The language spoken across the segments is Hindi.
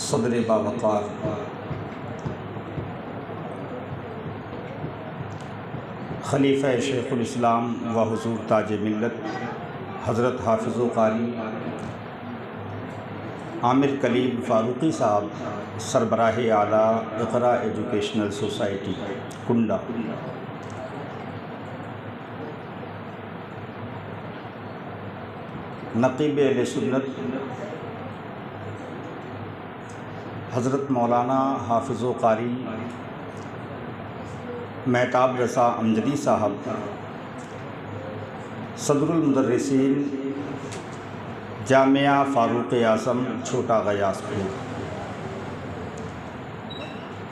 सदर बावक़ार खलीफ़ा शेखुल इस्लाम व हुज़ूर ताज मिल्लत हज़रत हाफ़िज़ कारी आमिर कलीम फ़ारूक़ी साहब सरबराह आला इक़रा एजुकेशनल सोसाइटी कुंडा नक़ीब अहले सुन्नत हज़रत मौलाना हाफ़िज़ कारी महताब रसा अमजदी साहब सदरुल मुदर्रिसीन जामिया फ़ारूक़ आज़म छोटा गयासपुर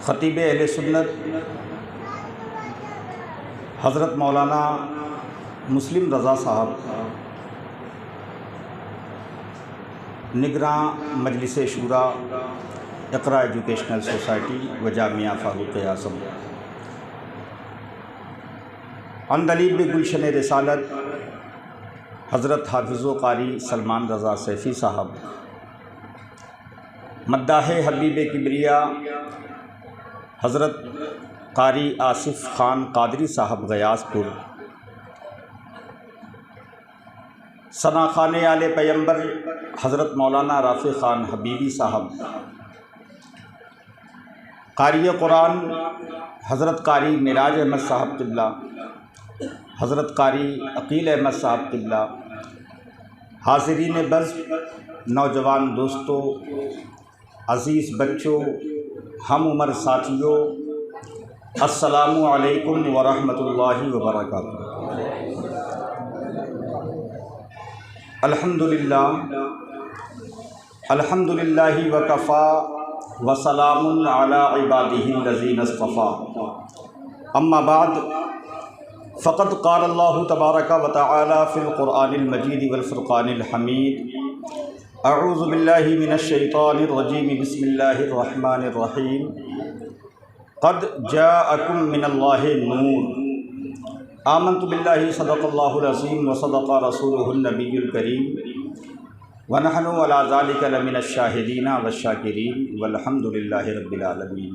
ख़तीब अहले सुन्नत हज़रत मौलाना मुस्लिम रज़ा साहब निगरां मजलिस शूरा इक़रा एजुकेशनल सोसाइटी व जामिया फ़ारूक़ आज़म अंदलीब गुलशन रिसालत हज़रत हाफ़िज़ कारी सलमान रज़ा सैफ़ी साहब मद्दाह हबीब किबरिया हज़रत कारी आसिफ़ ख़ान क़ादरी साहब गयासपुर सना ख़ाने आले पैगम्बर हज़रत मौलाना राफ़ी ख़ान हबीबी साहब कारी कुरान हज़रत कारी मिराज अहमद साहब क़िबला हज़रत कारी अकील अहमद साहब क़िबला हाज़रीन बज़ नौजवान दोस्तों अज़ीज़ बच्चों हम उम्र साथियों अस्सलामु अलैकुम व रहमतुल्लाहि व बरकातुहू। अल्हम्दुलिल्लाहि व कफ़ा व सलामुन अला इबादिहिल लज़ीना इस्तफ़ा अम्मा बाद फ़क़द क़ाल अल्लाहु तबारक व तआला फ़िल क़ुरआनिल मजीद वल फ़ुरक़ानिल हमीद अऊज़ु बिल्लाहि मिनश शैतानिर रजीम बिस्मिल्लाहिर रहमानिर रहीम क़द जाअकुम मिनल्लाहि नूर आमन्तु बिल्लाहि सदक़ल्लाहुल अज़ीम व सदक़ रसूलुहुन नबियुल करीम व नहनु अला ज़ालिका लमिनश शाहिदीन वश्शाकिरीन वल्हम्दुलिल्लाहि रब्बिल आलमीन।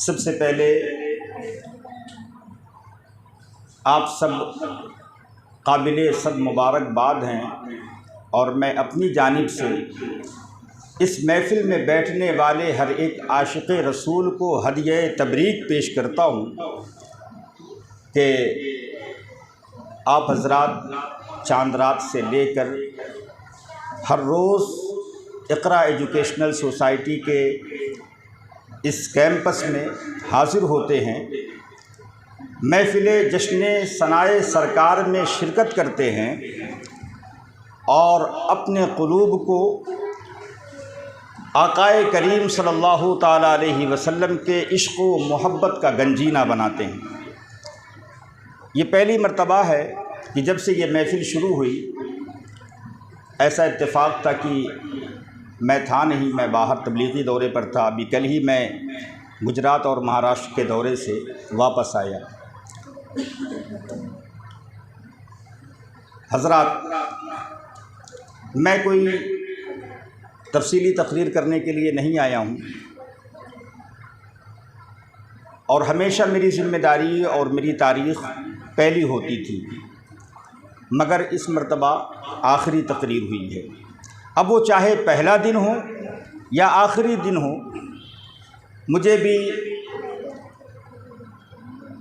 सबसे पहले आप सब काबिल सब मुबारकबाद हैं और मैं अपनी जानिब से इस महफ़िल में बैठने वाले हर एक आशिक़ रसूल को हदिया तबरीक पेश करता हूँ कि आप हज़रात चांद रात से लेकर हर रोज़ इक़रा एजुकेशनल सोसाइटी के इस कैंपस में हाज़िर होते हैं, महफ़िल जश्न सनाए सरकार में शिरकत करते हैं और अपने क़ुलूब को आक़ाए करीम सल्लल्लाहु ताला अलैहि वसल्लम के इश्क़ व मोहब्बत का गंजीना बनाते हैं। ये पहली मर्तबा है कि जब से ये महफ़िल शुरू हुई, ऐसा इत्तेफ़ाक था कि मैं था नहीं, मैं बाहर तबलीगी दौरे पर था। अभी कल ही मैं गुजरात और महाराष्ट्र के दौरे से वापस आया। हज़रात, मैं कोई तफ़सीली तकरीर करने के लिए नहीं आया हूँ और हमेशा मेरी ज़िम्मेदारी और मेरी तारीख़ पहली होती थी, मगर इस मर्तबा आखिरी तकरीर हुई है। अब वो चाहे पहला दिन हो या आखिरी दिन हो, मुझे भी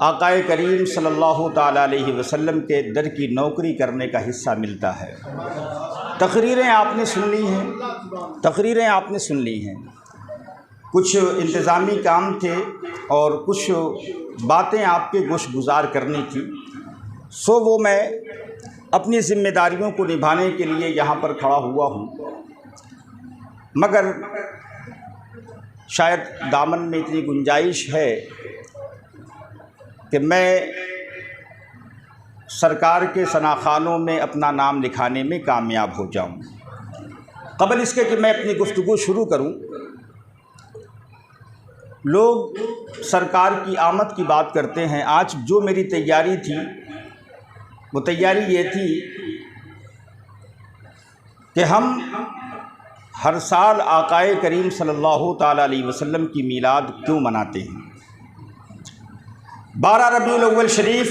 आक़ाए करीम सल्लल्लाहु ताला अलैहि वसल्लम के दर की नौकरी करने का हिस्सा मिलता है। तकरीरें आपने सुन ली हैं, कुछ इंतज़ामी काम थे और कुछ बातें आपके गोश गुज़ार करनी थी, सो वो मैं अपनी ज़िम्मेदारियों को निभाने के लिए यहाँ पर खड़ा हुआ हूँ। मगर शायद दामन में इतनी गुंजाइश है कि मैं सरकार के सनाख़ानों में अपना नाम लिखाने में कामयाब हो जाऊँ। क़बल इसके कि मैं अपनी गुफ्तगू शुरू करूँ, लोग सरकार की आमद की बात करते हैं। आज जो मेरी तैयारी थी वो तैयारी ये थी कि हम हर साल आकाए करीम सल्लल्लाहु ताला अलैहि वसल्लम की मीलाद क्यों मनाते हैं? 12 रबीउल अव्वल शरीफ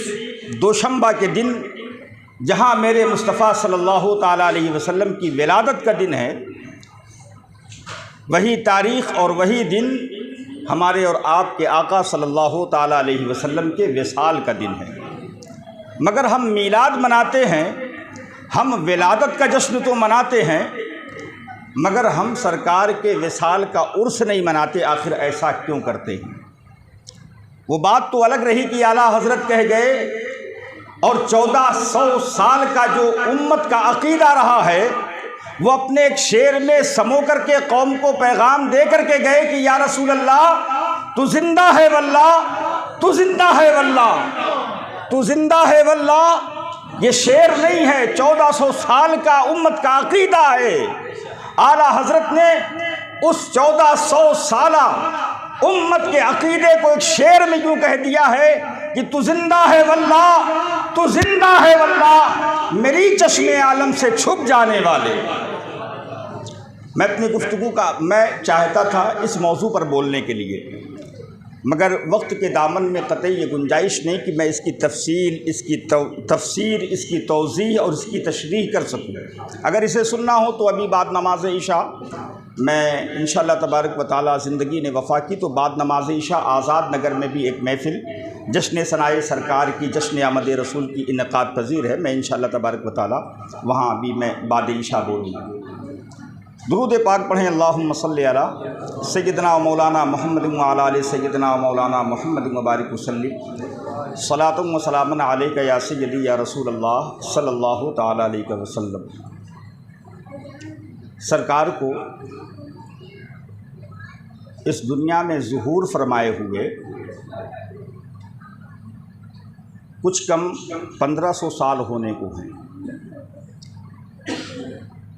दोशंबा के दिन जहाँ मेरे मुस्तफ़ा सल्लल्लाहु ताला अलैहि वसल्लम की विलादत का दिन है, वही तारीख़ और वही दिन हमारे और आपके आका सल्लल्लाहु ताला अलैहि वसल्लम के विसाल का दिन है। मगर हम मीलाद मनाते हैं, हम विलादत का जश्न तो मनाते हैं, मगर हम सरकार के विसाल का उर्स नहीं मनाते। आखिर ऐसा क्यों करते हैं? वो बात तो अलग रही कि आला हज़रत कह गए और 1400 साल का जो उम्मत का अक़ीदा रहा है, वो अपने एक शेर में समो करके कौम को पैगाम दे करके गए कि या रसूल अल्लाह तू ज़िंदा है वल्लाह, तू ज़िंदा है वल्लाह, तू ज़िंदा है वल्लाह। ये शेर नहीं है, 1400 साल का उम्मत का अक़ीदा है। आला हज़रत ने उस 1400 साला उम्मत के अक़ीदे को एक शेर में यूँ कह दिया है कि तू ज़िंदा है वल्लाह, तू ज़िंदा है वल्लाह, मेरी चश्मे आलम से छुप जाने वाले। मैं अपनी गुफ्तगू का मैं चाहता था इस मौजू पर बोलने के लिए, मगर वक्त के दामन में कतई ये गुंजाइश नहीं कि मैं इसकी तफसील, इसकी तफसीर, इसकी तौज़ीह और इसकी तशरीह कर सकूँ। अगर इसे सुनना हो तो अभी बाद नमाज इशा मैं इंशाअल्लाह तबारक व तआला ज़िंदगी ने वफ़ा की तो बाद नमाज इशा आज़ाद नगर में भी एक महफ़िल जश्न सनाए सरकार की, जश्न आमद रसूल की इनक़ाद पज़ीर है। मैं इंशाअल्लाह तबारक व तआला वहाँ अभी मैं बाद इशा बोलूँगा। दुरूद पाक पढ़ें। अल्लाहुम्मा सल्लि अला सय्यिदना व मौलाना मुहम्मद व अला आलि सय्यिदना व मौलाना मुहम्मद व बारिक वसल्लिम सलातुम व सलामुन अलैका या सय्यदी या रसूल अल्लाह सल्लल्लाहु तआला अलैहि वसल्लम। सरकार को इस दुनिया में ज़ुहूर फरमाए हुए कुछ कम 1500 साल होने को हैं,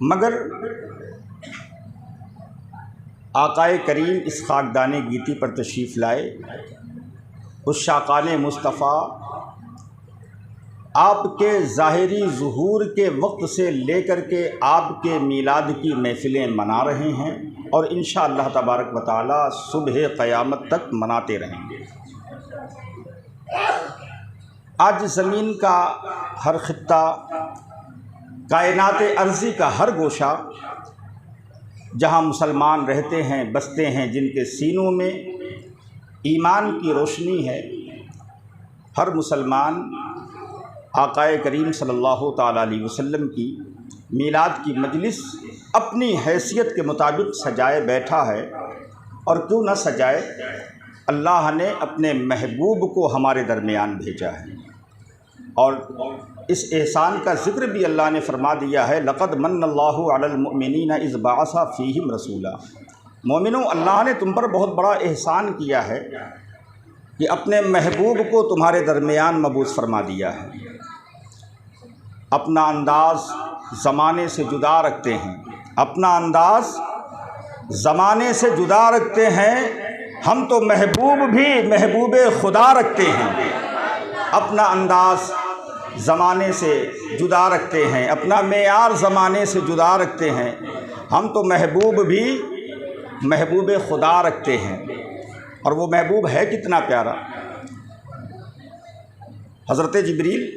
मगर आकाए करीम इस खाकदाने गीती पर तशरीफ़ लाए। उस शाकाने मुस्तफ़ा आपके ज़ाहिरी ज़ुहूर के वक्त से लेकर के आपके मीलाद की महफ़िलें मना रहे हैं और इंशाअल्लाह तबारक व तआला सुबह क़यामत तक मनाते रहेंगे। आज ज़मीन का हर ख़ित्ता, कायनात अर्ज़ी का हर गोशा जहाँ मुसलमान रहते हैं, बसते हैं, जिनके सीनों में ईमान की रोशनी है, हर मुसलमान आकाए करीम सल्लल्लाहु ताला अलैहि वसल्लम की मीलाद की मजलिस अपनी हैसियत के मुताबिक सजाए बैठा है। और क्यों न सजाए, अल्लाह ने अपने महबूब को हमारे दरमियान भेजा है और इस एहसान का ज़िक्र भी अल्लाह ने फरमा दिया है, लक़द मन्नल्लाहु अलल मुअमिनीना इज़ बअसा फ़ीहिम रसूला। मोमिनों, अल्लाह ने तुम पर बहुत बड़ा एहसान किया है कि अपने महबूब को तुम्हारे दरमियान मबूस फरमा दिया है। अपना अंदाज़ ज़माने से जुदा रखते हैं, अपना अंदाज़ ज़माने से जुदा रखते हैं। हम तो महबूब भी महबूब खुदा रखते हैं, अपना अंदाज़ ज़माने से जुदा रखते हैं, अपना मेयार ज़माने से जुदा रखते हैं। हम तो महबूब भी महबूब खुदा रखते हैं। और वो महबूब है कितना प्यारा। हज़रत जिब्रील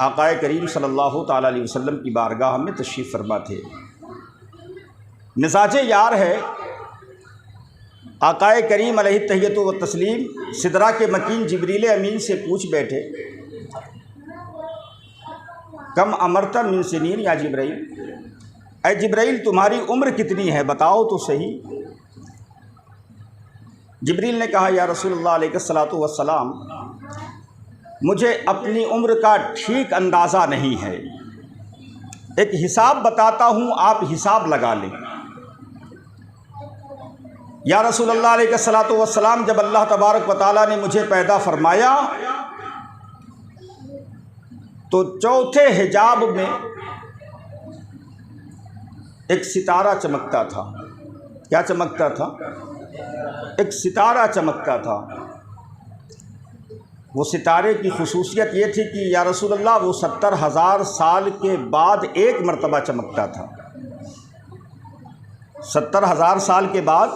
आकाए करीम सल्लल्लाहु ताला अलैहि वसल्लम की बारगाह में तशरीफ़ फरमा थे। मिजाज यार है। आकाए करीम अलैहि तहियतु व तस्लीम सिदरा के मकीन जिब्रील अमीन से पूछ बैठे, कम अमरता मिन सिनीन या जिब्राइल, ऐ जिब्राइल तुम्हारी उम्र कितनी है, बताओ तो सही। जिब्रील ने कहा, या रसूलल्लाह अलैहिस्सलातु वस्सलाम, मुझे अपनी उम्र का ठीक अंदाज़ा नहीं है, एक हिसाब बताता हूँ, आप हिसाब लगा लें। या रसूलल्लाह अलैहिस्सलातु वस्सलाम, जब अल्लाह तबारक व तआला ने मुझे पैदा फरमाया तो चौथे हिजाब में एक सितारा चमकता था। क्या चमकता था? एक सितारा चमकता था। वो सितारे की खुसूसियत ये थी कि या रसूलल्लाह वो 70,000 साल के बाद एक मरतबा चमकता था। 70,000 साल के बाद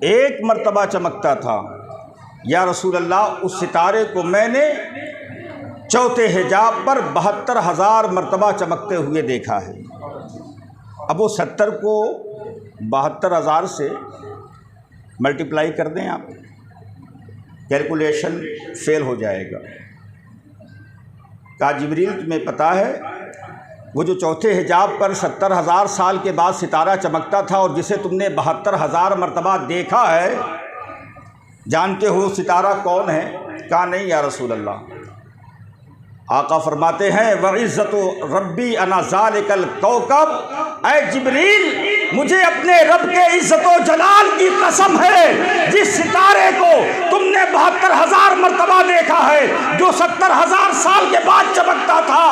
एक मर्तबा चमकता था। या रसूल अल्लाह, उस सितारे को मैंने चौथे हिजाब पर 72,000 मर्तबा चमकते हुए देखा है। अब वो 70 को 72,000 से मल्टीप्लाई कर दें आप, कैलकुलेशन फेल हो जाएगा। कहा जिब्रील, तुम्हें पता है वो जो चौथे हिजाब पर 70,000 साल के बाद सितारा चमकता था और जिसे तुमने 72,000 मर्तबा देखा है, जानते हो सितारा कौन है? कहा नहीं या रसूल अल्लाह। आका फरमाते हैं वइज़्ज़तु रब्बी अना ज़ालिकल कौकब, ऐ जिब्रील, मुझे अपने रब के इज़्ज़त व जलाल की कसम है, जिस सितारे को तुमने 72,000 मर्तबा देखा है, जो 70,000 साल के बाद चमकता था,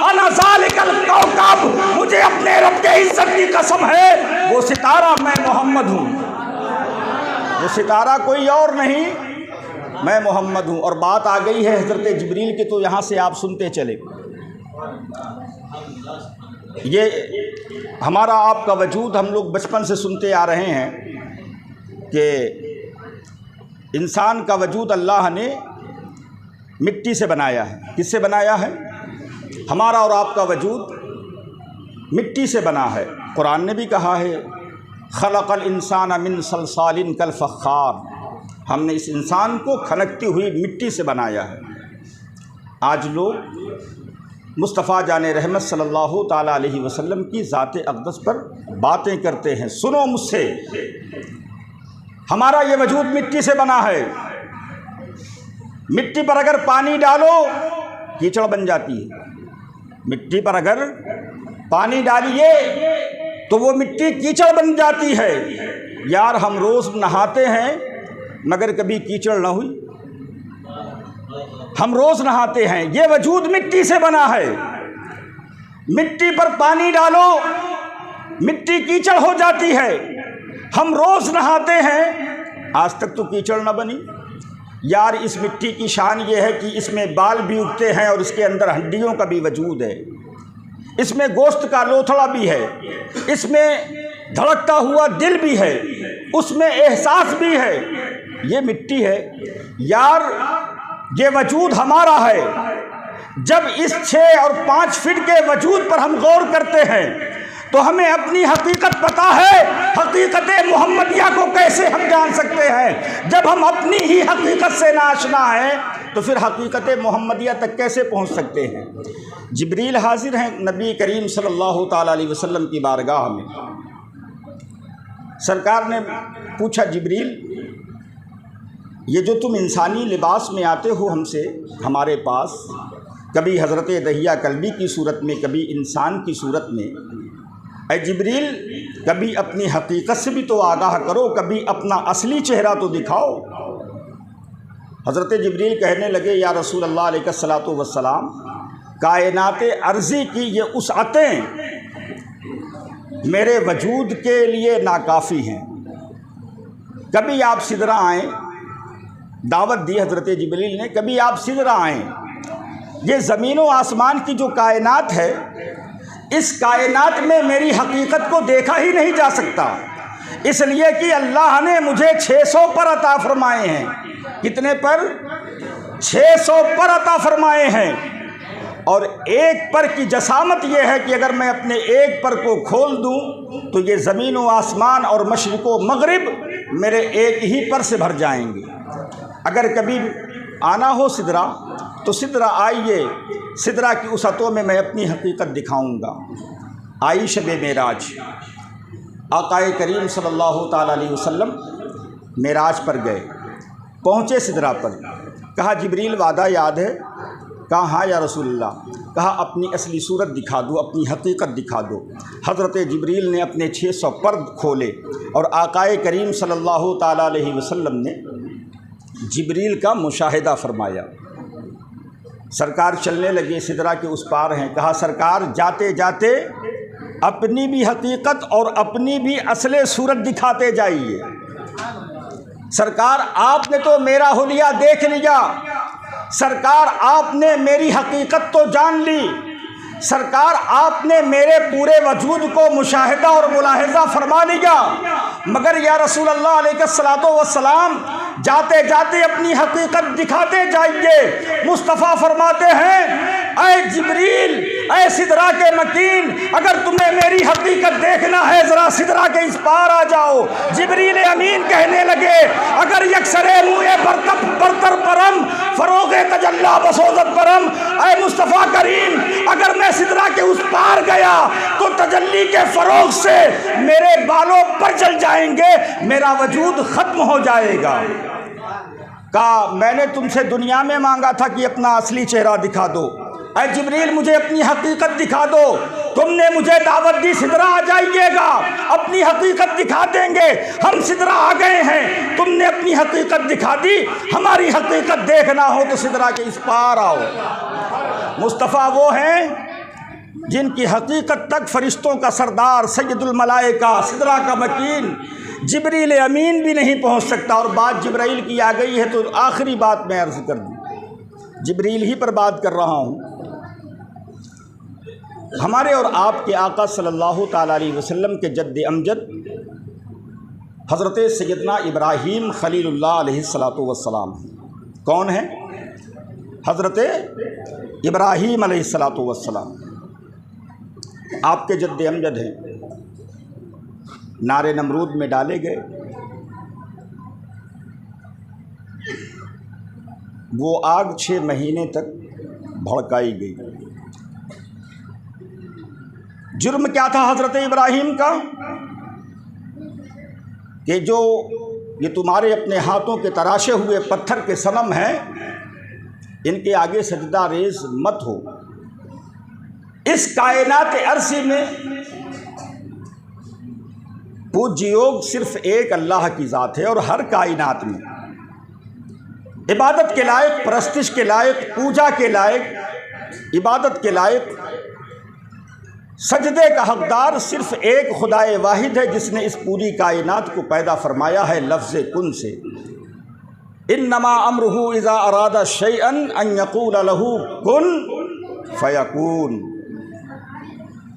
अना ज़ालिकल कौकब, मुझे अपने रब के इज़्ज़त की कसम है, वो सितारा मैं मोहम्मद हूँ। वो सितारा कोई और नहीं, मैं मोहम्मद हूँ। और बात आ गई है हज़रत जिब्रील की, तो यहाँ से आप सुनते चले। ये हमारा आपका वजूद हम लोग बचपन से सुनते आ रहे हैं कि इंसान का वजूद अल्लाह ने मिट्टी से बनाया है। किससे बनाया है? हमारा और आपका वजूद मिट्टी से बना है। कुरान ने भी कहा है खलक़ल इंसान मिन सलसालिन कल फ़ख़्ख़ार, हमने इस इंसान को खनकती हुई मिट्टी से बनाया है। आज लोग मुस्तफ़ा जाने रहमत सल्लल्लाहु ताला अलैहि वसल्लम की ज़ात अक़दस पर बातें करते हैं। सुनो मुझसे, हमारा ये वजूद मिट्टी से बना है। मिट्टी पर अगर पानी डालो कीचड़ बन जाती है। मिट्टी पर अगर पानी डालिए तो वो मिट्टी कीचड़ बन जाती है। यार, हम रोज़ नहाते हैं मगर कभी कीचड़ ना हुई। हम रोज़ नहाते हैं, ये वजूद मिट्टी से बना है। मिट्टी पर पानी डालो मिट्टी कीचड़ हो जाती है। हम रोज़ नहाते हैं, आज तक तो कीचड़ ना बनी। यार, इस मिट्टी की शान ये है कि इसमें बाल भी उगते हैं और इसके अंदर हड्डियों का भी वजूद है। इसमें गोश्त का लोथड़ा भी है, इसमें धड़कता हुआ दिल भी है, उसमें एहसास भी है। ये मिट्टी है। यार, ये वजूद हमारा है। जब इस 6 और 5 फीट के वजूद पर हम गौर करते हैं तो हमें अपनी हकीकत पता है। हकीकत मोहम्मदिया को कैसे हम जान सकते हैं? जब हम अपनी ही हकीकत से नाआशना हैं तो फिर हकीकत मोहम्मदिया तक कैसे पहुंच सकते हैं? जिब्रील हाजिर हैं नबी करीम सल्लल्लाहु ताला अलैहि वसल्लम की बारगाह में। सरकार ने पूछा, जिब्रील, ये जो तुम इंसानी लिबास में आते हो हमसे हमारे पास, कभी हज़रत दहिया कल्बी की सूरत में, कभी इंसान की सूरत में, ऐ जिब्रील, कभी अपनी हकीकत से भी तो आगाह करो, कभी अपना असली चेहरा तो दिखाओ। हज़रत जिब्रील कहने लगे, या रसूल अल्लाह अलैहिस्सलातु वस्सलाम, कायनात अर्ज़ी की ये वुसअतें मेरे वजूद के लिए नाकाफ़ी हैं। कभी आप सिदरा आएँ, दावत दी हज़रत जिब्रील ने, कभी आप सिदरा आएँ। ये ज़मीन व आसमान की जो कायनात है, इस कायनात में मेरी हकीकत को देखा ही नहीं जा सकता, इसलिए कि अल्लाह ने मुझे 600 पर अता फरमाए हैं। कितने पर? 600 पर अता फरमाए हैं। और एक पर की जसामत यह है कि अगर मैं अपने एक पर को खोल दूं तो ये ज़मीन व आसमान और मशरिक़ व मग़रिब मेरे एक ही पर से भर जाएंगे। अगर कभी आना हो सिदरा तो सिदरा आइए, सिदरा की उसतों में मैं अपनी हकीकत दिखाऊंगा। आई शब मेराज, आक़ाए करीम सल्लल्लाहु ताला अलैहि वसल्लम मेराज पर गए, पहुँचे सिदरा पर। कहा, जिब्रील, वादा याद है? कहा, हाँ या रसूलल्लाह। कहा, अपनी असली सूरत दिखा दो, अपनी हकीकत दिखा दो। हज़रत जिब्रील ने अपने 600 पर्द खोले और आक़ाए करीम सल्लल्लाहु ताला अलैहि वसल्लम ने जिब्रील का मुशाहिदा फरमाया। सरकार चलने लगे, सिदरा के उस पार हैं। कहा, सरकार, जाते जाते अपनी भी हकीकत और अपनी भी असले सूरत दिखाते जाइए। सरकार, आपने तो मेरा हुलिया देख लिया, सरकार आपने मेरी हकीकत तो जान ली, सरकार आपने मेरे पूरे वजूद को मुशाहिदा और मुलाहिजा फरमा लिया, मगर या रसूल अल्लाह अलैहिस्सलातो वस्सलाम जाते जाते अपनी हकीकत दिखाते जाइए। मुस्तफ़ा फरमाते हैं, ऐ जिब्रील, ऐ सिदरा के मकीन, अगर तुम्हें मेरी हकीकत देखना है ज़रा सिदरा के इस पार आ जाओ। जिब्रील अमीन कहने लगे, अगर यकसरे मुए बरतर परम फरोगे तजल्ला बसोदत परम, ऐ मुस्तफ़ा करीम, अगर मैं सिदरा के उस पार गया तो तजल्ली के फरोग से मेरे बालों पर चल जाएंगे, मेरा वजूद ख़त्म हो जाएगा। कहा, मैंने तुमसे दुनिया में मांगा था कि अपना असली चेहरा दिखा दो, ऐ जिब्रील मुझे अपनी हकीकत दिखा दो। तुमने मुझे दावत दी सिदरा आ जाइएगा, अपनी हकीकत दिखा देंगे। हम सिदरा आ गए हैं, तुमने अपनी हकीकत दिखा दी, हमारी हकीकत देखना हो तो सिदरा के इस पार आओ। मुस्तफ़ा वो हैं जिनकी हकीकत तक फरिश्तों का सरदार सैयदुल मलाइका सिदरा का मकीन जिब्रील अमीन भी नहीं पहुंच सकता। और बात जिब्राइल की आ गई है तो आखिरी बात मैं अर्ज़ कर दूँ, जिब्रील ही पर बात कर रहा हूँ। हमारे और आपके आका सल्लल्लाहु ताला अलैहि वसल्लम के जद्द अमजद हज़रत सैयदना इब्राहीम खलीलुल्लाह अलैहिस्सलातु वस्सलाम कौन है? हज़रत इब्राहीम अलैहिस्सलातु वस्सलाम आपके जद्द अमजद हैं। नारे नमरूद में डाले गए, वो आग 6 महीने तक भड़काई गई। जुर्म क्या था हज़रत इब्राहीम का कि जो ये तुम्हारे अपने हाथों के तराशे हुए पत्थर के सनम हैं, इनके आगे सजदा रेज़ मत हो। इस कायनात अर्ज़ी में पूज्य योग सिर्फ एक अल्लाह की ज़ात है और हर कायनात में इबादत के लायक, परस्तिश के लायक, पूजा के लायक, इबादत के लायक, सजदे का हकदार सिर्फ एक खुदाए वाहिद है जिसने इस पूरी कायनात को पैदा फरमाया है लफ्ज़ कुन से। इन्नमा अम्रुहु इज़ा अरादा शैअन अन यक़ूल लहू कुन फयकून।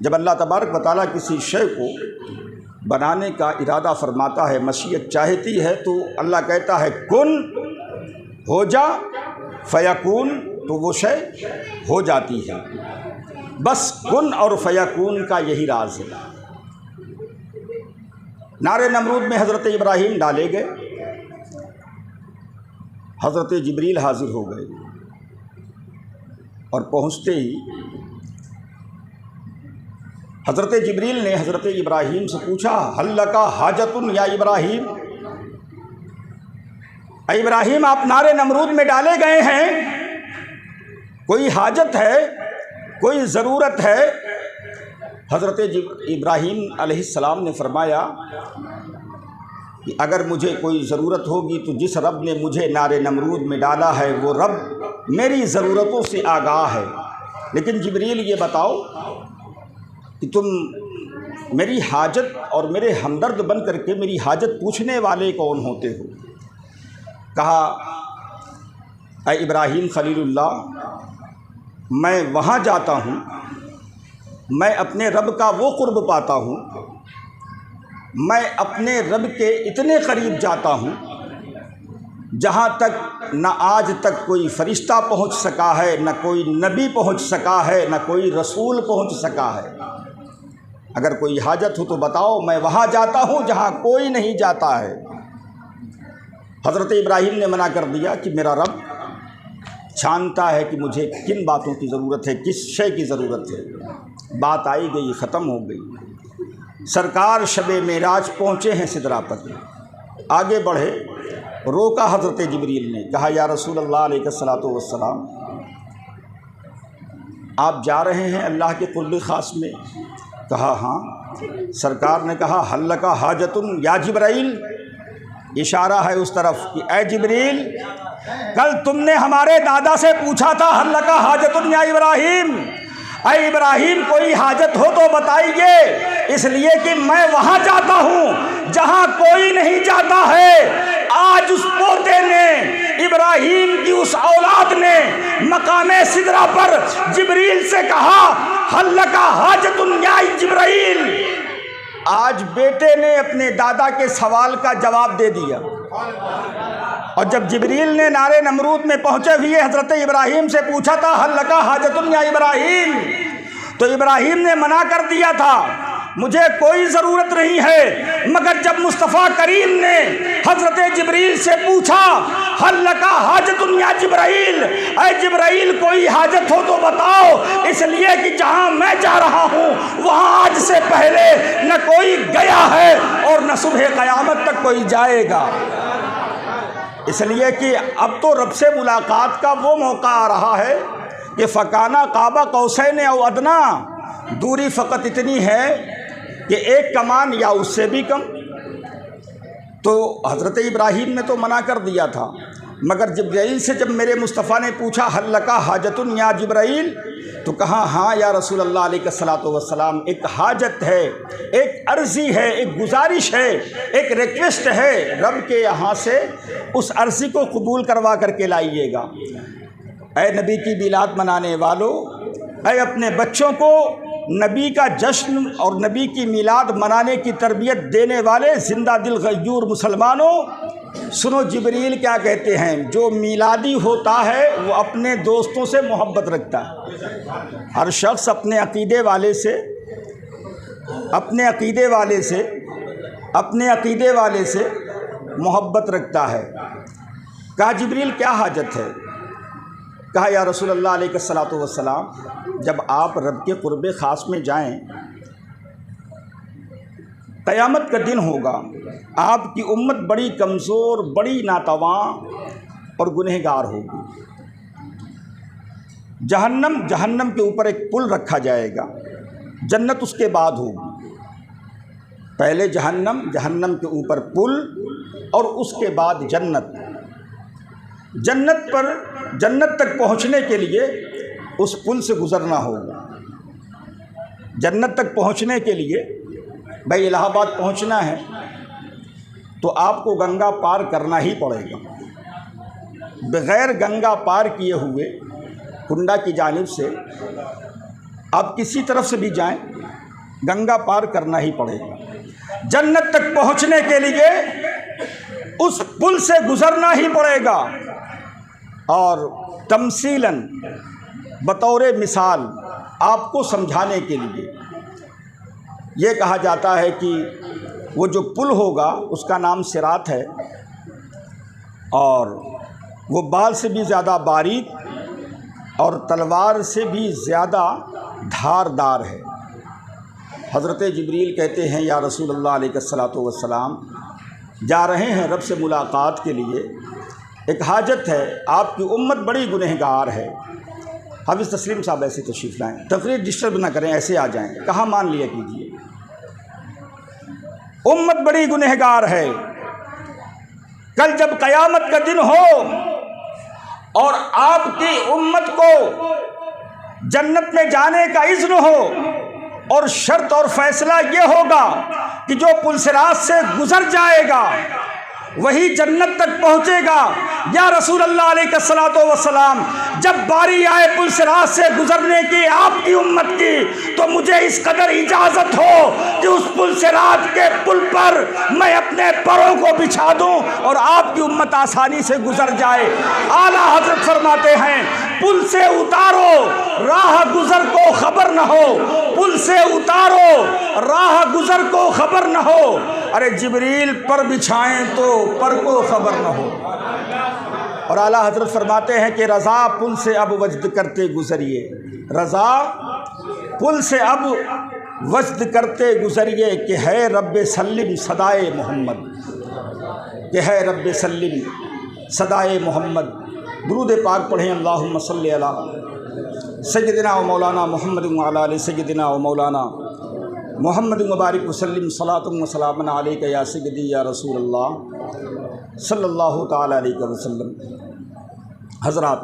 जब अल्लाह तबारक व तआला किसी शय को बनाने का इरादा फरमाता है, मशीयत चाहती है, तो अल्लाह कहता है कुन हो जा, फयकून, तो वो शय हो जाती है। बस कुन और फयकून का यही राज है। नारे नमरूद में हज़रत इब्राहीम डाले गए, हज़रत जिब्रील हाजिर हो गए और पहुँचते ही हज़रत जिब्रील ने हज़रत इब्राहीम से पूछा, हल लका हाजतुन या इब्राहीम, इब्राहीम आप नारे नमरूद में डाले गए हैं, कोई हाजत है, कोई ज़रूरत है? हज़रत इब्राहीम अलैहिस्सलाम ने फरमाया कि अगर मुझे कोई ज़रूरत होगी तो जिस रब ने मुझे नारे नमरूद में डाला है वो रब मेरी ज़रूरतों से आगाह है। लेकिन जिब्रील ये बताओ कि तुम मेरी हाजत और मेरे हमदर्द बन करके मेरी हाजत पूछने वाले कौन होते हो? कहा, ऐ इब्राहीम खलीलुल्लाह, मैं वहाँ जाता हूँ, मैं अपने रब का वो कुर्ब पाता हूँ, मैं अपने रब के इतने करीब जाता हूँ जहाँ तक न आज तक कोई फ़रिश्ता पहुँच सका है, न कोई नबी पहुँच सका है, न कोई रसूल पहुँच सका है। अगर कोई हाजत हो तो बताओ, मैं वहाँ जाता हूँ जहाँ कोई नहीं जाता है। हज़रत इब्राहीम ने मना कर दिया कि मेरा रब जानता है कि मुझे किन बातों की ज़रूरत है, किस शय की ज़रूरत है। बात आई गई, ख़त्म हो गई। सरकार शबे मेराज पहुँचे हैं सिदरा पर, आगे बढ़े, रोका हज़रत जिब्रील ने, कहा, या रसूल अल्लाह अलैहिस्सलातु वस्सलाम, आप जा रहे हैं अल्लाह के कुर्ब ख़ास में? कहा, हाँ। सरकार ने कहा, हल लका हाजतुन या जिब्राइल, इशारा है उस तरफ कि ऐ जिब्रील, कल तुमने हमारे दादा से पूछा था हल लका हाजतुन या इब्राहीम, ऐ इब्राहीम कोई हाजत हो तो बताइए, इसलिए कि मैं वहाँ जाता हूँ जहाँ कोई नहीं जाता है। आज उस पोते ने इब्राहीम की उस औलाद ने मकामे सिदरा पर जिब्रील से कहा, हल्लका हाजतुन या जिब्राईल। आज बेटे ने अपने दादा के सवाल का जवाब दे दिया। और जब जिब्रील ने नारे नमरूद में पहुंचे हुए हजरत इब्राहीम से पूछा था, हल्लका हाजतुन या इब्राहीम, तो इब्राहीम ने मना कर दिया था, मुझे कोई ज़रूरत नहीं है। मगर जब मुस्तफ़ा करीम ने हज़रत जिब्रील से पूछा, हल्लका हाजतुन या जिब्राईल, ऐ जिब्राईल कोई हाजत हो तो बताओ, इसलिए कि जहाँ मैं जा रहा हूँ वहाँ आज से पहले न कोई गया है और न सुबह क़यामत तक कोई जाएगा। इसलिए कि अब तो रब से मुलाकात का वो मौका आ रहा है कि फ़काना काबा कौसैन औ अदना, दूरी फ़कत इतनी है कि एक कमान या उससे भी कम। तो हज़रत इब्राहीम ने तो मना कर दिया था, मगर जिब्राईल से जब मेरे मुस्तफ़ा ने पूछा, हल्लका हाजतुन या जिब्राईल, तो कहा, हाँ या रसूल अल्लाह अलैहिस्सलातु वस्सलाम, एक हाजत है, एक अर्ज़ी है, एक गुजारिश है, एक रिक्वेस्ट है, रब के यहाँ से उस अर्ज़ी को कबूल करवा करके लाइएगा। ऐ नबी की मिलाद मनाने वालों, ऐ अपने बच्चों को नबी का जश्न और नबी की मिलाद मनाने की तरबियत देने वाले ज़िंदा दिल गयूर मुसलमानों, सुनो जिब्रील क्या कहते हैं। जो मिलादी होता है वो अपने दोस्तों से मोहब्बत रखता है। हर शख्स अपने अक़ीदे वाले से मोहब्बत रखता है। कहा, जिब्रील क्या हाजत है? कहा, या रसूल अल्लाह अलैहिस्सलातु वस्सलाम, जब आप रब के क़ुर्बे ख़ास में जाएं, क़यामत का दिन होगा, आपकी उम्मत बड़ी कमज़ोर, बड़ी नातवां और गुनहगार होगी। जहन्नम के ऊपर एक पुल रखा जाएगा, जन्नत उसके बाद होगी। पहले जहन्नम के ऊपर पुल और उसके बाद जन्नत। जन्नत तक पहुंचने के लिए उस पुल से गुज़रना होगा। जन्नत तक पहुंचने के लिए भाई इलाहाबाद पहुंचना है तो आपको गंगा पार करना ही पड़ेगा। बग़ैर गंगा पार किए हुए कुंडा की जानिब से आप किसी तरफ से भी जाएं, गंगा पार करना ही पड़ेगा। जन्नत तक पहुंचने के लिए उस पुल से गुज़रना ही पड़ेगा। और तमसीलन, बतौर मिसाल आपको समझाने के लिए ये कहा जाता है कि वो जो पुल होगा उसका नाम सिरात है और वो बाल से भी ज़्यादा बारीक और तलवार से भी ज़्यादा धारदार है। हज़रत जिब्रील कहते हैं, या रसूल अल्लाह अलैहिस्सलातु वस्सलाम, जा रहे हैं रब से मुलाकात के लिए, एक हाजत है, आपकी उम्मत बड़ी गुनहगार है। हाफिज़ तस्लीम साहब ऐसे तशरीफ़ लाएँ, तकरीर डिस्टर्ब ना करें, ऐसे आ जाएं, कहाँ मान लिया कीजिए। उम्मत बड़ी गुनहगार है। कल जब क़यामत का दिन हो और आपकी उम्मत को जन्नत में जाने का इज़्न हो और शर्त और फैसला ये होगा कि जो पुलसिरात से गुज़र जाएगा वही जन्नत तक पहुँचेगा। या रसूल अल्लाह अलैहिस्सलातु वस्सलाम, जब बारी आए पुलसिरात से गुज़रने की आपकी उम्मत की, तो मुझे इस कदर इजाज़त हो कि उस पुलसिरात के पुल पर मैं अपने पैरों को बिछा दूं और आपकी उम्मत आसानी से गुज़र जाए। आला हज़रत फरमाते हैं, पुल से उतारो राह गुज़र को ख़बर न हो, पुल से उतारो राह गुज़र को ख़बर न हो। अरे जिब्रील पर बिछाएं तो पर को ख़बर न हो। और आला हज़रत फरमाते हैं कि रज़ा पुल से अब वज्द करते गुज़रिए, रज़ा पुल से अब वज्द करते गुज़रिए कि है रब्बे सल्लिम सदाए मोहम्मद, कि है रब्बे सल्लिम सदाए मोहम्मद। दुरूद पाक पढ़ें, अल्लाहुम्मा सल्ली अला सय्यदिना व मौलाना मोहम्मद व अला आलि सय्यदिना व मौलाना मोहम्मद मुबारक वसल्लम सलातुम व सलामुन अलैका या सय्यदी या रसूल अल्लाह सल्लल्लाहु ताला अलैहि वसल्लम। हज़रात,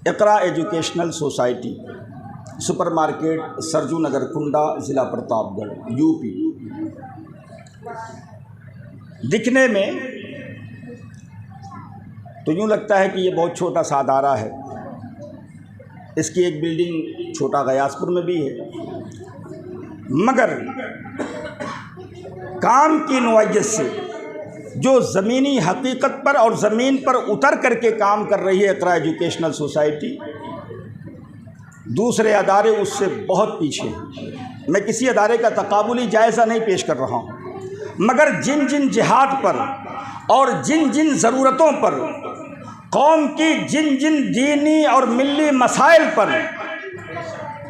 Iqra educational society, super market, Sarju Nagar, Kunda, ज़िला प्रतापगढ़, यूपी। दिखने में तो यूँ लगता है कि ये बहुत छोटा सा अदारा है। इसकी एक बिल्डिंग छोटा गयासपुर में भी है, मगर काम की नौइयत से जो ज़मीनी हकीकत पर और ज़मीन पर उतर करके काम कर रही है इक़रा एजुकेशनल सोसाइटी, दूसरे अदारे उससे बहुत पीछे हैं। मैं किसी अदारे का तकाबुली जायज़ा नहीं पेश कर रहा हूँ, मगर जिन जिन जिहाद पर और जिन जिन ज़रूरतों पर, कौम की जिन जिन दीनी और मिली मसाइल पर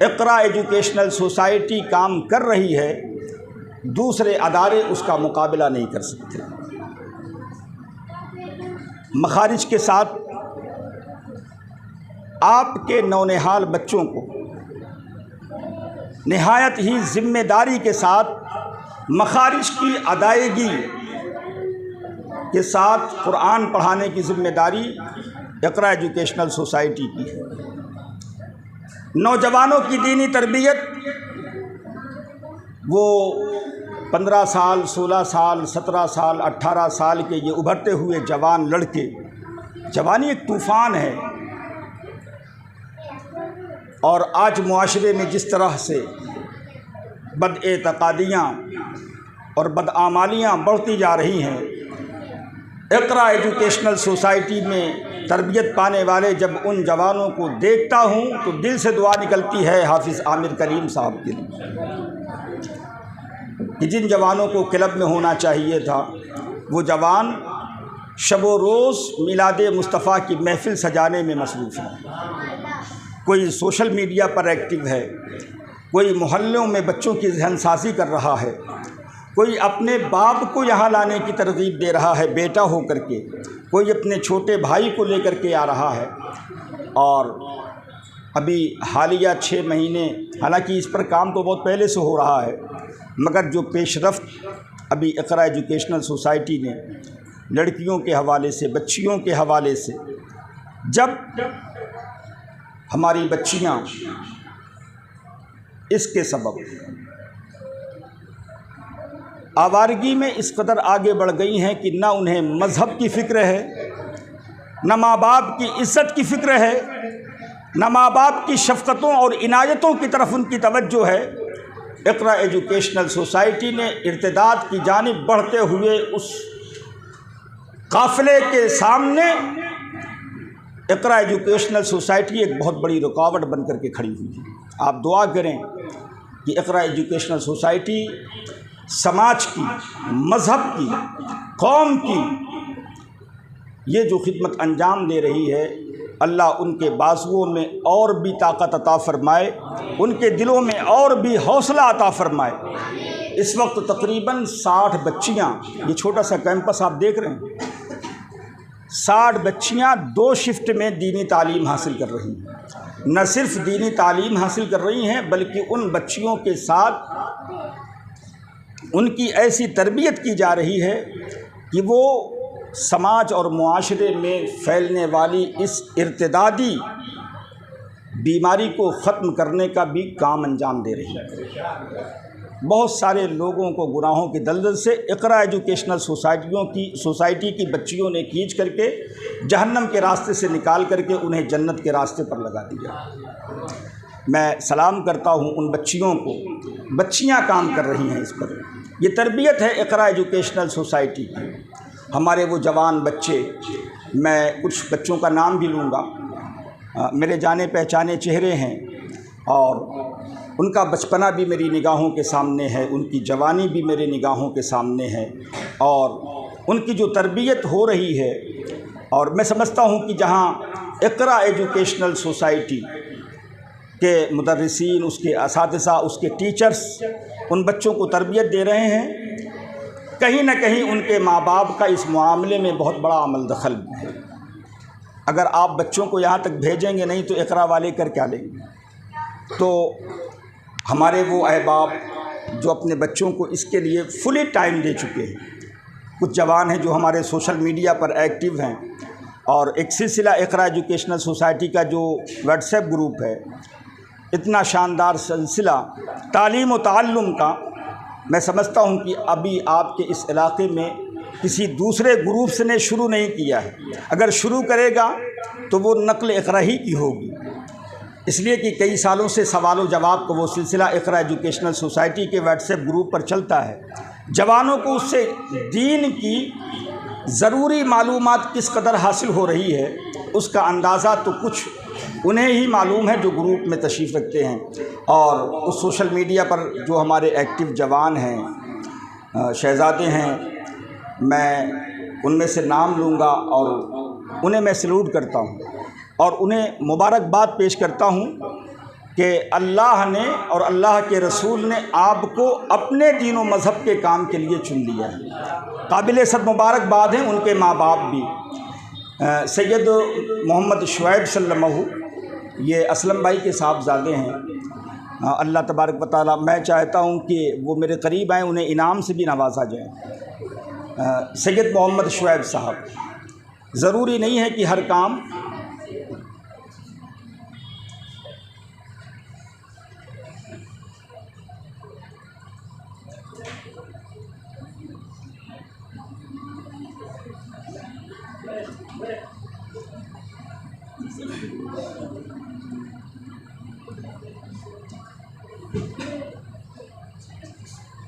इक़रा एजुकेशनल सोसाइटी काम कर रही है, दूसरे अदारे उसका मुकाबला नहीं कर सकते। मखारिज के साथ आपके नौनिहाल बच्चों को निहायत ही ज़िम्मेदारी के साथ मखारिज की अदायगी के साथ कुरान पढ़ाने की ज़िम्मेदारी इक़रा एजुकेशनल सोसाइटी की है। नौजवानों की दीनी तरबियत वो 15 साल, 16 साल, 17 साल, 18 साल के ये उभरते हुए जवान लड़के, जवानी एक तूफ़ान है, और आज मुआशरे में जिस तरह से बदएतक़ादियाँ और बदआमालियाँ बढ़ती जा रही हैं, इक़रा एजुकेशनल सोसाइटी में तरबियत पाने वाले जब उन जवानों को देखता हूँ तो दिल से दुआ निकलती है हाफिज़ आमिर करीम साहब के लिए कि जिन जवानों को क्लब में होना चाहिए था, वो जवान शब-ओ रोज़ मिलादे मुस्तफ़ा की महफ़िल सजाने में मसरूफ़ हैं। कोई सोशल मीडिया पर एक्टिव है, कोई मोहल्लों में बच्चों की जहनसाज़ी कर रहा है, कोई अपने बाप को यहाँ लाने की तरगीब दे रहा है बेटा हो करके, कोई अपने छोटे भाई को लेकर के आ रहा है। और अभी हालिया 6 महीने, हालांकि इस पर काम तो बहुत पहले से हो रहा है, मगर जो पेशरफ्त अभी इक़रा एजुकेशनल सोसाइटी ने लड़कियों के हवाले से, बच्चियों के हवाले से, जब हमारी बच्चियाँ इसके सबब आवारगी में इस कदर आगे बढ़ गई हैं कि ना उन्हें मज़हब की फ़िक्र है, न माँ बाप की इज़्ज़त की फ़िक्र है, न माँ बाप की शफ़क़तों और इनायतों की तरफ उनकी तवज्जो है। इक़रा एजुकेशनल सोसाइटी ने इर्तिदाद की जानिब बढ़ते हुए उस काफ़िले के सामने इक़रा एजुकेशनल सोसाइटी एक बहुत बड़ी रुकावट बन कर के खड़ी हुई है। आप दुआ करें कि इक़रा एजुकेशनल सोसाइटी समाज की, मज़हब की, कौम की ये जो खिदमत अंजाम दे रही है, अल्लाह उनके बाजुओं में और भी ताकत अता फ़रमाए, उनके दिलों में और भी हौसला अता फ़रमाए। इस वक्त तकरीबन 60 बच्चियाँ, ये छोटा सा कैंपस आप देख रहे हैं, 60 बच्चियाँ 2 शिफ्ट में दीनी तालीम हासिल कर रही हैं। न सिर्फ दीनी तालीम हासिल कर रही हैं, बल्कि उन बच्चियों के साथ उनकी ऐसी तरबियत की जा रही है कि वो समाज और मुआशरे में फैलने वाली इस इर्तिदादी बीमारी को ख़त्म करने का भी काम अंजाम दे रही है। बहुत सारे लोगों को गुनाहों के दलदल से इक़रा एजुकेशनल सोसाइटी की बच्चियों ने खींच करके जहन्नम के रास्ते से निकाल करके उन्हें जन्नत के रास्ते पर लगा दिया। मैं सलाम करता हूँ उन बच्चियों को, बच्चियाँ काम कर रही हैं इस पर। ये तरबियत है इक़रा एजुकेशनल सोसाइटी की। हमारे वो जवान बच्चे, मैं कुछ बच्चों का नाम भी लूँगा, मेरे जाने पहचाने चेहरे हैं और उनका बचपना भी मेरी निगाहों के सामने है, उनकी जवानी भी मेरी निगाहों के सामने है, और उनकी जो तरबियत हो रही है। और मैं समझता हूँ कि जहाँ इक़रा एजुकेशनल सोसाइटी के मुदर्रिसीन, उसके असातिज़ा, उसके टीचर्स उन बच्चों को तरबियत दे रहे हैं, कहीं ना कहीं उनके माँ बाप का इस मामले में बहुत बड़ा अमल दखल है। अगर आप बच्चों को यहाँ तक भेजेंगे नहीं तो इक़रा वाले कर क्या लेंगे? तो हमारे वो अहबाब जो अपने बच्चों को इसके लिए फुली टाइम दे चुके हैं, कुछ जवान हैं जो हमारे सोशल मीडिया पर एक्टिव हैं, और एक सिलसिला इक़रा एजुकेशनल सोसाइटी का जो व्हाट्सएप ग्रुप है, इतना शानदार सिलसिला तालीम व ताल्लुम का, मैं समझता हूँ कि अभी आपके इस इलाके में किसी दूसरे ग्रुप से ने शुरू नहीं किया है। अगर शुरू करेगा तो वो नक़ल इक़रा ही की होगी, इसलिए कि कई सालों से सवाल जवाब का वो सिलसिला इक़रा एजुकेशनल सोसाइटी के व्हाट्सएप ग्रुप पर चलता है। जवानों को उससे दीन की ज़रूरी मालूमात किस कदर हासिल हो रही है उसका अंदाज़ा तो कुछ उन्हें ही मालूम है जो ग्रुप में तशरीफ़ रखते हैं। और उस सोशल मीडिया पर जो हमारे एक्टिव जवान हैं, शहज़ादे हैं, मैं उनमें से नाम लूँगा और उन्हें मैं सल्यूट करता हूँ और उन्हें मुबारकबाद पेश करता हूँ कि अल्लाह ने और अल्लाह के रसूल ने आपको अपने दीन व मज़हब के काम के लिए चुन लिया है। काबिल सद मुबारकबाद हैं उनके माँ बाप भी। सैयद मोहम्मद शुएब सल्लल्लाहु, ये असलम भाई के साहबजादे हैं। अल्लाह तबारक व तआला, मैं चाहता हूँ कि वो मेरे करीब आएँ, उन्हें इनाम से भी नवाजा जाए। सैयद मोहम्मद शुएब साहब, ज़रूरी नहीं है कि हर काम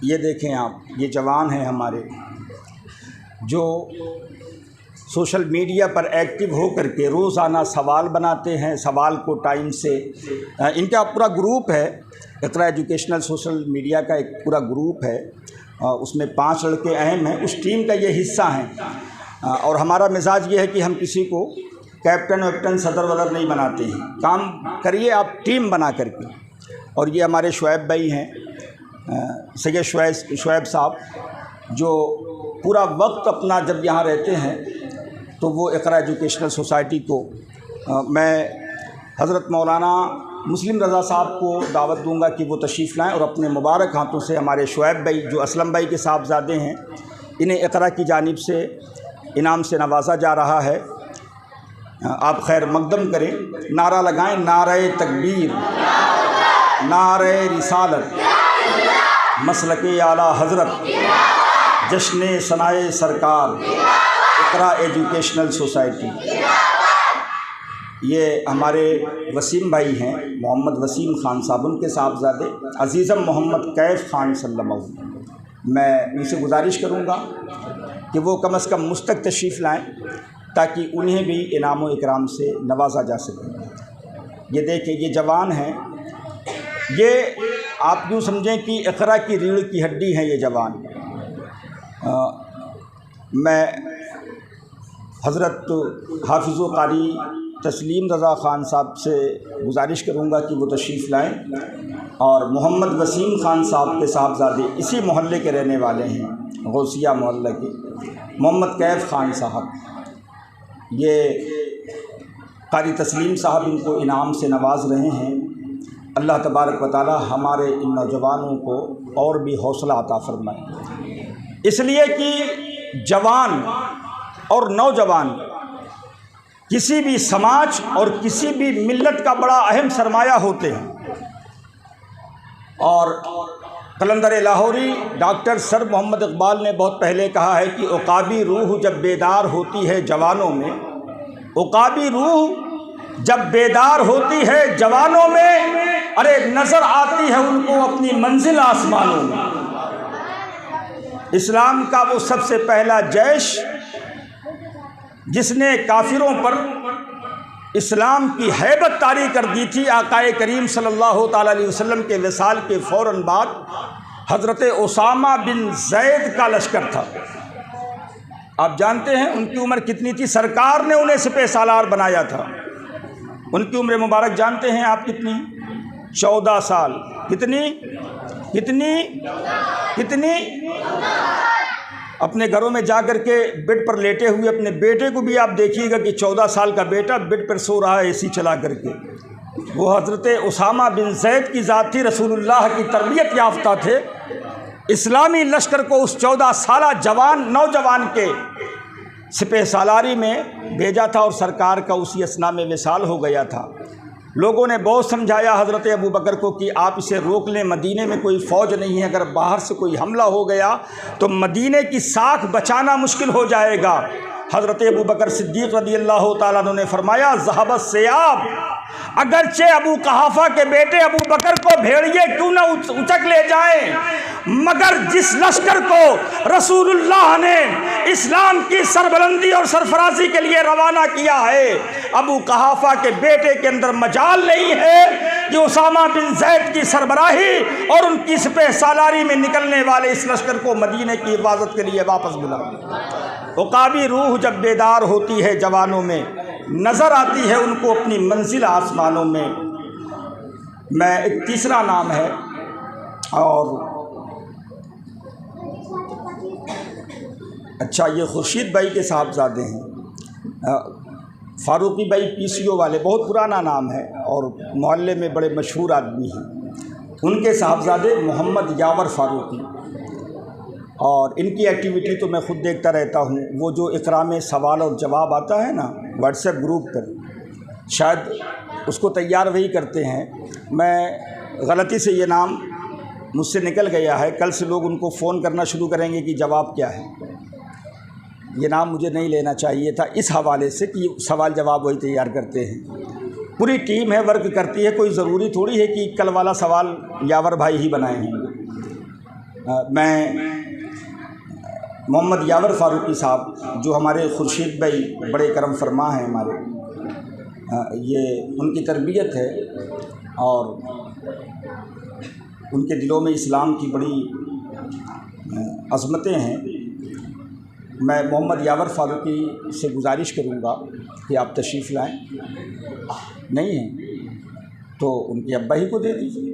ये देखें आप, ये जवान हैं हमारे जो सोशल मीडिया पर एक्टिव हो कर के रोज़ाना सवाल बनाते हैं। सवाल को टाइम से, इनका पूरा ग्रुप है, इक़रा एजुकेशनल सोशल मीडिया का एक पूरा ग्रुप है, उसमें 5 लड़के अहम हैं, उस टीम का ये हिस्सा हैं। और हमारा मिजाज ये है कि हम किसी को कैप्टन वैप्टन सदर वदर नहीं बनाते हैं, काम करिए आप टीम बना करके। और ये हमारे शुएब भाई हैं, सैयद शुएब साहब, जो पूरा वक्त अपना जब यहाँ रहते हैं तो वो इक़रा एजुकेशनल सोसाइटी को, मैं हज़रत मौलाना मुस्लिम रज़ा साहब को दावत दूंगा कि वो तशरीफ़ लाएँ और अपने मुबारक हाथों से हमारे शुएब भाई जो असलम भाई के साहबजादे हैं, इन्हें इक़रा की जानिब से इनाम से नवाजा जा रहा है। आप खैर मकदम करें, नारा लगाएं, नारे तकबीर, नारे रिसालत, मसलके आला हज़रत, जश्न सनाए सरकार, इक़रा एजुकेशनल सोसाइटी। ये हमारे वसीम भाई हैं, मोहम्मद वसीम ख़ान साहब, उनके साहबजादे अज़ीज़म मोहम्मद कैफ़ ख़ान सल्लल्लाहु। मैं उनसे गुजारिश करूँगा कि वो कम अज़ कम मुझ तक तशरीफ़ लाएँ ताकि उन्हें भी इनाम व इकराम से नवाजा जा सके। ये देखिए, ये जवान हैं, ये आप यूँ समझें कि इक़रा की रीढ़ की हड्डी हैं ये जवान। मैं हज़रत हाफिज़ कारी तस्लीम रज़ा ख़ान साहब से गुजारिश करूँगा कि वो तशरीफ़ लाएँ। और मोहम्मद वसीम ख़ान साहब के साहबजादे इसी मोहल्ले के रहने वाले हैं, गौसिया मोहल्ले के, मोहम्मद कैफ़ ख़ान साहब, ये कारी तस्लीम साहब इनको इनाम से नवाज रहे हैं। अल्लाह तबारक व तआला हमारे इन नौजवानों को और भी हौसला अता फरमाए, इसलिए कि जवान और नौजवान किसी भी समाज और किसी भी मिल्लत का बड़ा अहम सरमाया होते हैं। और कलंदर लाहौरी डॉक्टर सर मोहम्मद इकबाल ने बहुत पहले कहा है कि उकाबी रूह जब बेदार होती है जवानों में, उकाबी रूह जब बेदार होती है जवानों में, अरे नज़र आती है उनको अपनी मंजिल आसमानों में। इस्लाम का वो सबसे पहला जैश जिसने काफिरों पर इस्लाम की हैबत तारी कर दी थी, आकाए करीम सल्लल्लाहु ताला अलैहि वसल्लम के विसाल के फ़ौरन बाद हज़रत उसामा बिन ज़ैद का लश्कर था। आप जानते हैं उनकी उम्र कितनी थी? सरकार ने उन्हें सिपह सालार बनाया था। उनकी उम्र मुबारक जानते हैं आप कितनी? 14 साल। कितनी कितनी कितनी? अपने घरों में जा कर के बेड पर लेटे हुए अपने बेटे को भी आप देखिएगा कि 14 साल का बेटा बेड पर सो रहा है एसी चला करके। वो हज़रत उसामा बिन ज़ैद की ज़ात थी, रसूलुल्लाह की तरबियत याफ्ता थे। इस्लामी लश्कर को उस 14 साला नौजवान के सिपह सालारी में भेजा था और सरकार का उसी असना में विसाल हो गया था। लोगों ने बहुत समझाया हज़रत अबू बकर को कि आप इसे रोक लें, मदीने में कोई फ़ौज नहीं है, अगर बाहर से कोई हमला हो गया तो मदीने की साख बचाना मुश्किल हो जाएगा। हज़रत अबू बकर सिद्दीक़ रज़ियल्लाहु ताला अन्हु ने फरमाया, ज़हबत सयाब, अगरचे अबू कहाफ़ा के बेटे अबू बकर को भेड़िए क्यों ना उचक ले जाएं, मगर जिस लश्कर को रसूलुल्लाह ने इस्लाम की सरबलंदी और सरफराजी के लिए रवाना किया है, अबू कहाफ़ा के बेटे के अंदर मजाल नहीं है कि उसामा बिन ज़ैद की सरबराही और उनकी सिपह सालारी में निकलने वाले इस लश्कर को मदीने की हिफाजत के लिए वापस बुला। उकाबी रूह जब बेदार होती है जवानों में, नज़र आती है उनको अपनी मंजिल आसमानों में। मैं एक तीसरा नाम है, और अच्छा, ये खुर्शीद भाई के साहबजादे हैं, फ़ारूकी भाई PCO वाले, बहुत पुराना नाम है और मोहल्ले में बड़े मशहूर आदमी हैं। उनके साहबजादे मोहम्मद यावर फ़ारूकी, और इनकी एक्टिविटी तो मैं ख़ुद देखता रहता हूँ। वो जो इक़रा में सवाल और जवाब आता है ना व्हाट्सएप ग्रुप पर, शायद उसको तैयार वही करते हैं। मैं गलती से ये नाम मुझसे निकल गया है, कल से लोग उनको फ़ोन करना शुरू करेंगे कि जवाब क्या है। ये नाम मुझे नहीं लेना चाहिए था इस हवाले से कि सवाल जवाब वही तैयार करते हैं। पूरी टीम है, वर्क करती है, कोई ज़रूरी थोड़ी है कि कल वाला सवाल यावर भाई ही बनाए हैं। मैं मोहम्मद यावर फ़ारूकी साहब, जो हमारे खुर्शीद भाई बड़े करम फरमा हैं हमारे, ये उनकी तरबियत है और उनके दिलों में इस्लाम की बड़ी अज़मतें हैं। मैं मोहम्मद यावर फ़ारूकी से गुजारिश करूँगा कि आप तशरीफ़ लाएँ। नहीं है तो उनके अब्बा ही को दे दीजिए।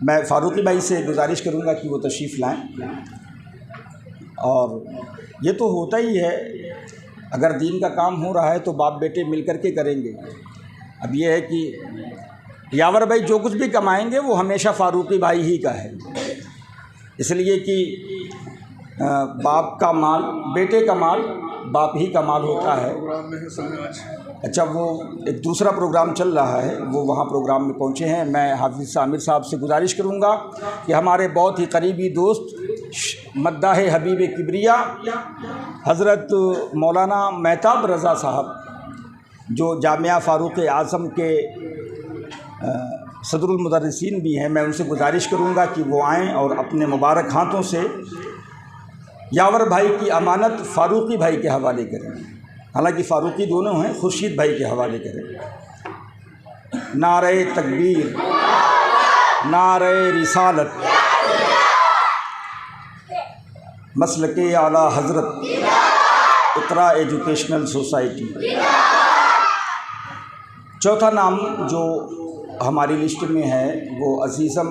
मैं फ़ारूकी भाई से गुजारिश करूँगा कि वो तशरीफ़ लाएँ। और ये तो होता ही है, अगर दीन का काम हो रहा है तो बाप बेटे मिल कर के करेंगे। अब ये है कि यावर भाई जो कुछ भी कमाएंगे वो हमेशा फ़ारूकी भाई ही का है, इसलिए कि बाप का माल, बेटे का माल बाप ही का माल होता है। अच्छा, वो एक दूसरा प्रोग्राम चल रहा है, वो वहाँ प्रोग्राम में पहुँचे हैं। मैं हाफिज़ सामिर साहब से गुजारिश करूँगा कि हमारे बहुत ही करीबी दोस्त मद्दाह हबीब किबरिया हज़रत मौलाना मेहताब रज़ा साहब, जो जामिया फ़ारूक आज़म के सदरुल मुदर्रिसीन भी हैं, मैं उनसे गुजारिश करूँगा कि वो आएँ और अपने मुबारक हाथों से यावर भाई की अमानत फ़ारूकी भाई के हवाले करें। हालांकि फ़ारूकी दोनों हैं, खुर्शीद भाई के हवाले करें। नारे तकबीर, नारे रिसालत, मसलके आला हज़रत, इक़रा एजुकेशनल सोसाइटी। चौथा नाम जो हमारी लिस्ट में है वो अज़ीज़म